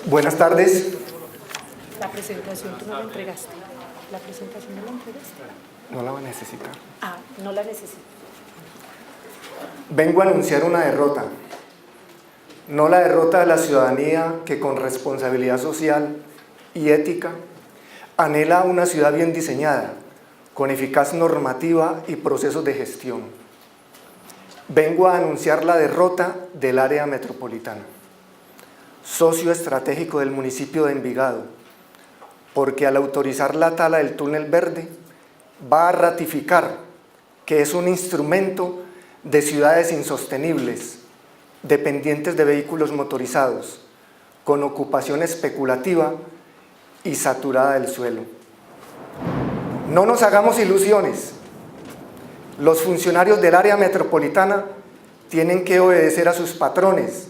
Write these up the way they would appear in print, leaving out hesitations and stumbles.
Buenas tardes. La presentación tú no la entregaste. La presentación no la entregaste. No la va a necesitar. Ah, no la necesito. Vengo a anunciar una derrota. No la derrota de la ciudadanía que con responsabilidad social y ética anhela una ciudad bien diseñada, con eficaz normativa y procesos de gestión. Vengo a anunciar la derrota del área metropolitana, socio estratégico del municipio de Envigado, porque al autorizar la tala del túnel verde va a ratificar que es un instrumento de ciudades insostenibles, dependientes de vehículos motorizados, con ocupación especulativa y saturada del suelo. No nos hagamos ilusiones. Los funcionarios del área metropolitana tienen que obedecer a sus patrones,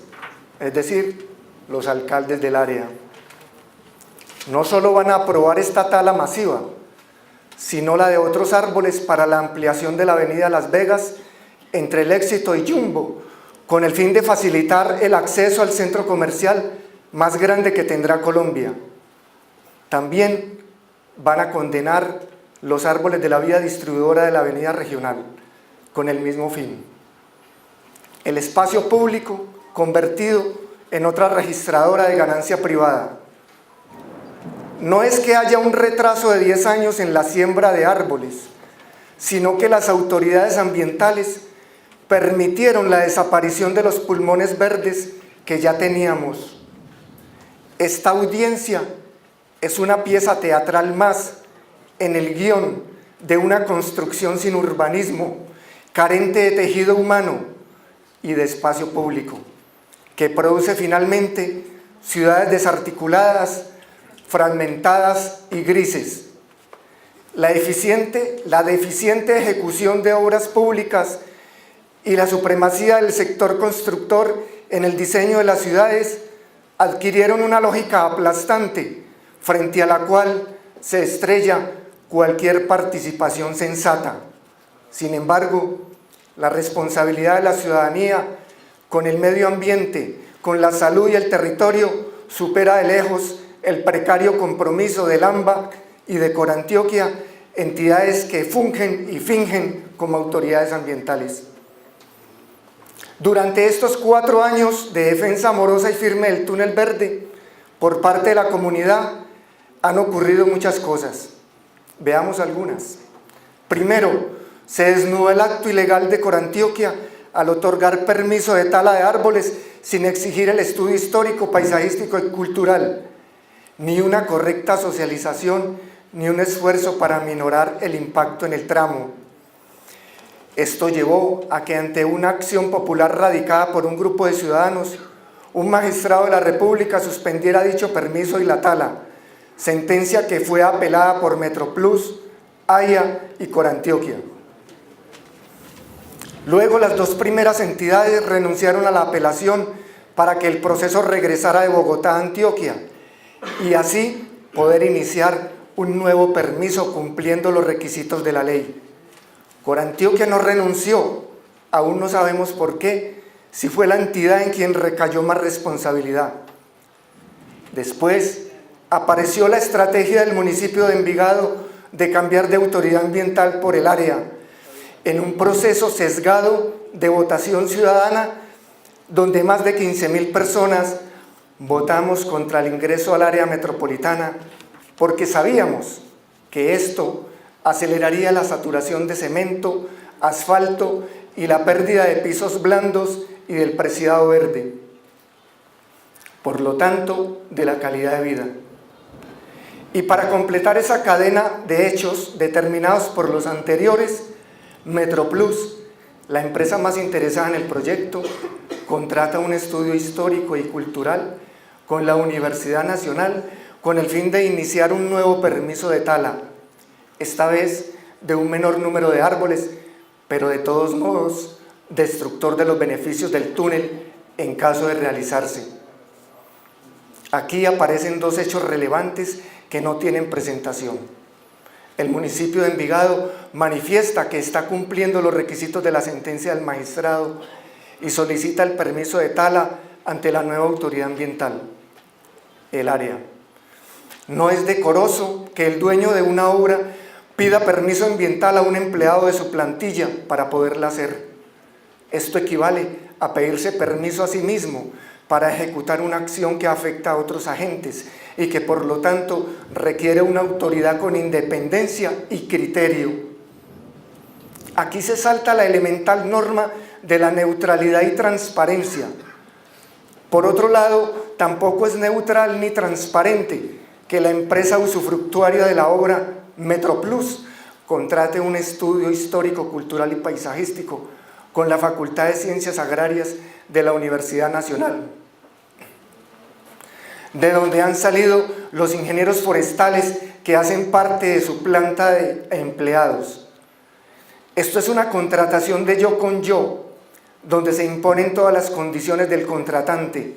es decir, los alcaldes del área. No solo van a aprobar esta tala masiva, sino la de otros árboles para la ampliación de la avenida Las Vegas entre El Éxito y Jumbo, con el fin de facilitar el acceso al centro comercial más grande que tendrá Colombia. También van a condenar los árboles de la vía distribuidora de la avenida regional, con el mismo fin. El espacio público convertido en otra registradora de ganancia privada. No es que haya un retraso de 10 años en la siembra de árboles, sino que las autoridades ambientales permitieron la desaparición de los pulmones verdes que ya teníamos. Esta audiencia es una pieza teatral más en el guión de una construcción sin urbanismo, carente de tejido humano y de espacio público, que produce finalmente ciudades desarticuladas, fragmentadas y grises. La deficiente ejecución de obras públicas y la supremacía del sector constructor en el diseño de las ciudades adquirieron una lógica aplastante frente a la cual se estrella cualquier participación sensata. Sin embargo, la responsabilidad de la ciudadanía con el medio ambiente, con la salud y el territorio supera de lejos el precario compromiso del AMBA y de Corantioquia, entidades que fungen y fingen como autoridades ambientales. Durante estos 4 años de defensa amorosa y firme del túnel verde, por parte de la comunidad, han ocurrido muchas cosas. Veamos algunas. Primero, se desnudó el acto ilegal de Corantioquia al otorgar permiso de tala de árboles sin exigir el estudio histórico, paisajístico y cultural, ni una correcta socialización, ni un esfuerzo para minorar el impacto en el tramo. Esto llevó a que ante una acción popular radicada por un grupo de ciudadanos, un magistrado de la República suspendiera dicho permiso y la tala, sentencia que fue apelada por Metroplus, AIA y Corantioquia. Luego las 2 primeras entidades renunciaron a la apelación para que el proceso regresara de Bogotá a Antioquia y así poder iniciar un nuevo permiso cumpliendo los requisitos de la ley. Corantioquia no renunció, aún no sabemos por qué, si fue la entidad en quien recayó más responsabilidad. Después apareció la estrategia del municipio de Envigado de cambiar de autoridad ambiental por el área, en un proceso sesgado de votación ciudadana, donde más de 15.000 personas votamos contra el ingreso al área metropolitana, porque sabíamos que esto aceleraría la saturación de cemento, asfalto y la pérdida de pisos blandos y del preciado verde, por lo tanto, de la calidad de vida. Y para completar esa cadena de hechos determinados por los anteriores, Metroplus, la empresa más interesada en el proyecto, contrata un estudio histórico y cultural con la Universidad Nacional con el fin de iniciar un nuevo permiso de tala, esta vez de un menor número de árboles, pero de todos modos destructor de los beneficios del túnel en caso de realizarse. Aquí aparecen 2 hechos relevantes que no tienen presentación. El municipio de Envigado manifiesta que está cumpliendo los requisitos de la sentencia del magistrado y solicita el permiso de tala ante la nueva autoridad ambiental. el área. No es decoroso que el dueño de una obra pida permiso ambiental a un empleado de su plantilla para poderla hacer. Esto equivale a pedirse permiso a sí mismo para ejecutar una acción que afecta a otros agentes y que por lo tanto requiere una autoridad con independencia y criterio. Aquí se salta la elemental norma de la neutralidad y transparencia. Por otro lado, tampoco es neutral ni transparente que la empresa usufructuaria de la obra Metroplus contrate un estudio histórico, cultural y paisajístico con la Facultad de Ciencias Agrarias de la Universidad Nacional, de donde han salido los ingenieros forestales que hacen parte de su planta de empleados. Esto es una contratación de yo con yo, donde se imponen todas las condiciones del contratante.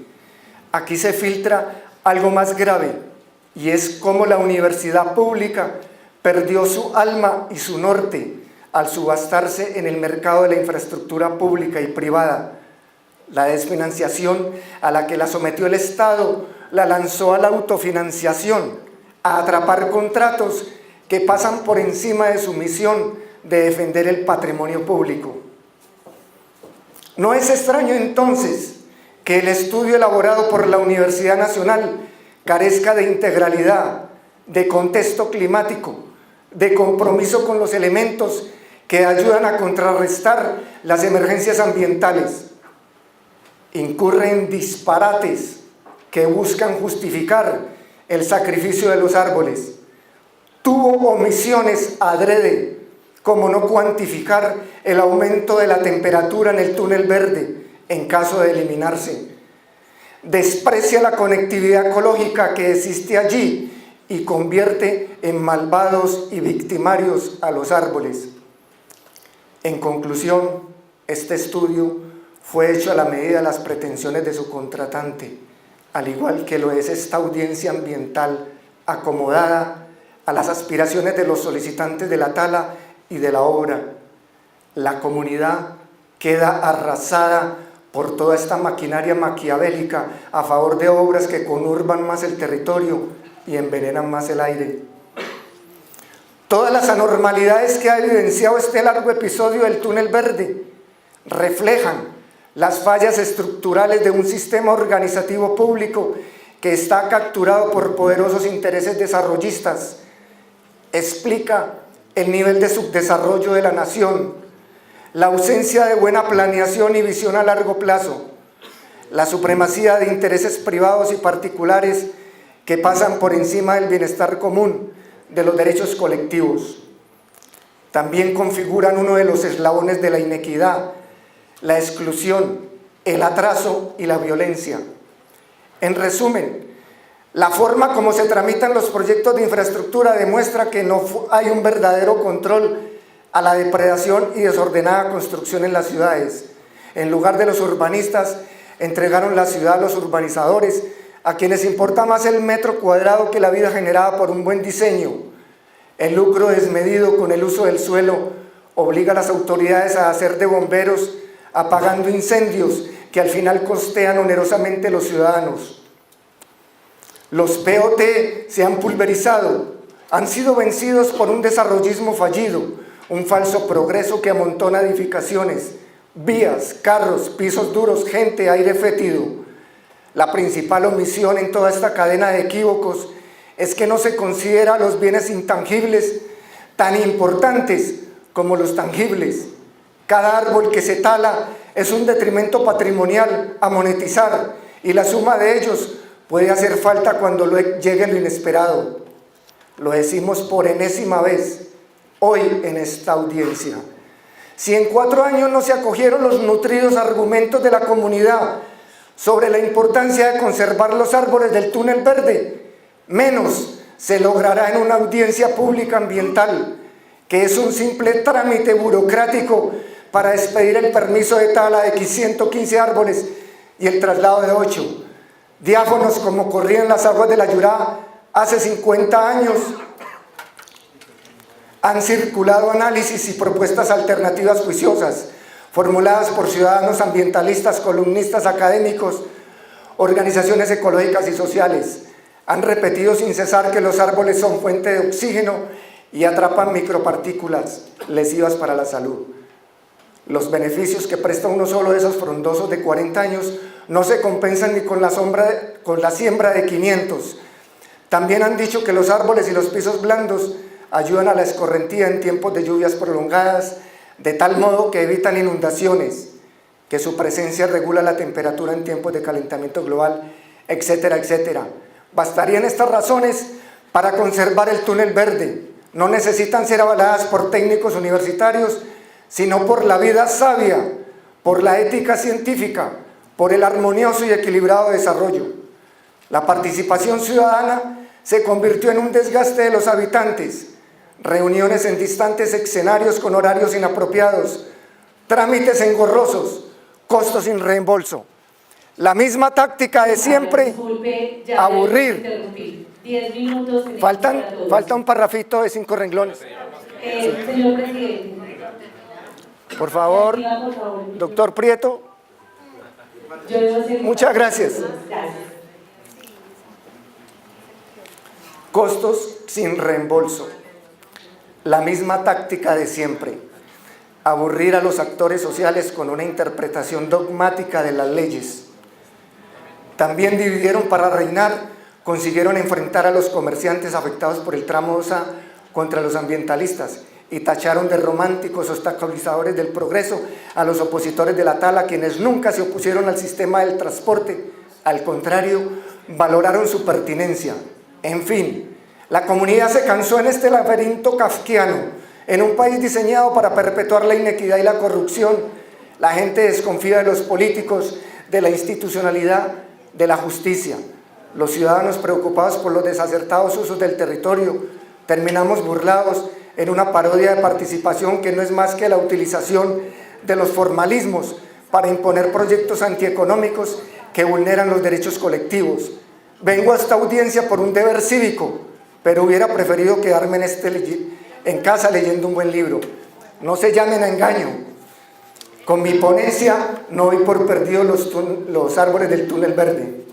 Aquí se filtra algo más grave, y es cómo la universidad pública perdió su alma y su norte al subastarse en el mercado de la infraestructura pública y privada. La desfinanciación a la que la sometió el Estado la lanzó a la autofinanciación, a atrapar contratos que pasan por encima de su misión de defender el patrimonio público. No es extraño entonces que el estudio elaborado por la Universidad Nacional carezca de integralidad, de contexto climático, de compromiso con los elementos que ayudan a contrarrestar las emergencias ambientales. Incurre en disparates que buscan justificar el sacrificio de los árboles. Tuvo omisiones adrede, como no cuantificar el aumento de la temperatura en el túnel verde en caso de eliminarse. Desprecia la conectividad ecológica que existe allí y convierte en malvados y victimarios a los árboles. En conclusión, este estudio fue hecho a la medida de las pretensiones de su contratante, al igual que lo es esta audiencia ambiental acomodada a las aspiraciones de los solicitantes de la tala y de la obra. La comunidad queda arrasada por toda esta maquinaria maquiavélica a favor de obras que conurban más el territorio y envenenan más el aire. Todas las anormalidades que ha evidenciado este largo episodio del túnel verde reflejan las fallas estructurales de un sistema organizativo público que está capturado por poderosos intereses desarrollistas. Explica el nivel de subdesarrollo de la nación, la ausencia de buena planeación y visión a largo plazo, la supremacía de intereses privados y particulares que pasan por encima del bienestar común, de los derechos colectivos. También configuran uno de los eslabones de la inequidad, la exclusión, el atraso y la violencia. En resumen, la forma como se tramitan los proyectos de infraestructura demuestra que no hay un verdadero control a la depredación y desordenada construcción en las ciudades. En lugar de los urbanistas, entregaron la ciudad a los urbanizadores, a quienes importa más el metro cuadrado que la vida generada por un buen diseño. El lucro desmedido con el uso del suelo obliga a las autoridades a hacer de bomberos, apagando incendios que al final costean onerosamente los ciudadanos. Los POT se han pulverizado, han sido vencidos por un desarrollismo fallido, un falso progreso que amontona edificaciones, vías, carros, pisos duros, gente, aire fétido. La principal omisión en toda esta cadena de equívocos es que no se considera los bienes intangibles tan importantes como los tangibles. Cada árbol que se tala es un detrimento patrimonial a monetizar y la suma de ellos puede hacer falta cuando llegue lo inesperado. Lo decimos por enésima vez hoy en esta audiencia. Si en 4 años no se acogieron los nutridos argumentos de la comunidad sobre la importancia de conservar los árboles del túnel verde, menos se logrará en una audiencia pública ambiental, que es un simple trámite burocrático para expedir el permiso de tala de 115 árboles y el traslado de 8. Diáfanos como corrían las aguas de la Yurá hace 50 años, han circulado análisis y propuestas alternativas juiciosas, formuladas por ciudadanos ambientalistas, columnistas académicos, organizaciones ecológicas y sociales. Han repetido sin cesar que los árboles son fuente de oxígeno y atrapan micropartículas lesivas para la salud. Los beneficios que presta uno solo de esos frondosos de 40 años no se compensan ni con la siembra de 500. También han dicho que los árboles y los pisos blandos ayudan a la escorrentía en tiempos de lluvias prolongadas, de tal modo que evitan inundaciones, que su presencia regula la temperatura en tiempos de calentamiento global, etcétera, etcétera. Bastarían estas razones para conservar el túnel verde. No necesitan ser avaladas por técnicos universitarios, sino por la vida sabia, por la ética científica, por el armonioso y equilibrado desarrollo. La participación ciudadana se convirtió en un desgaste de los habitantes, reuniones en distantes escenarios con horarios inapropiados, trámites engorrosos, costos sin reembolso. La misma táctica de siempre, aburrir. 10 minutos. Falta un parrafito de 5 renglones. Señor presidente. Por favor, doctor Prieto. Muchas gracias. Costos sin reembolso. La misma táctica de siempre. Aburrir a los actores sociales con una interpretación dogmática de las leyes. También dividieron para reinar, consiguieron enfrentar a los comerciantes afectados por el tramo OSA contra los ambientalistas y tacharon de románticos obstaculizadores del progreso a los opositores de la tala, quienes nunca se opusieron al sistema del transporte, al contrario, valoraron su pertinencia. En fin, la comunidad se cansó en este laberinto kafkiano, en un país diseñado para perpetuar la inequidad y la corrupción. La gente desconfía de los políticos, de la institucionalidad, de la justicia. Los ciudadanos preocupados por los desacertados usos del territorio, terminamos burlados en una parodia de participación que no es más que la utilización de los formalismos para imponer proyectos antieconómicos que vulneran los derechos colectivos. Vengo a esta audiencia por un deber cívico, pero hubiera preferido quedarme en casa leyendo un buen libro. No se llamen a engaño. Con mi ponencia no doy por perdido los árboles del túnel verde.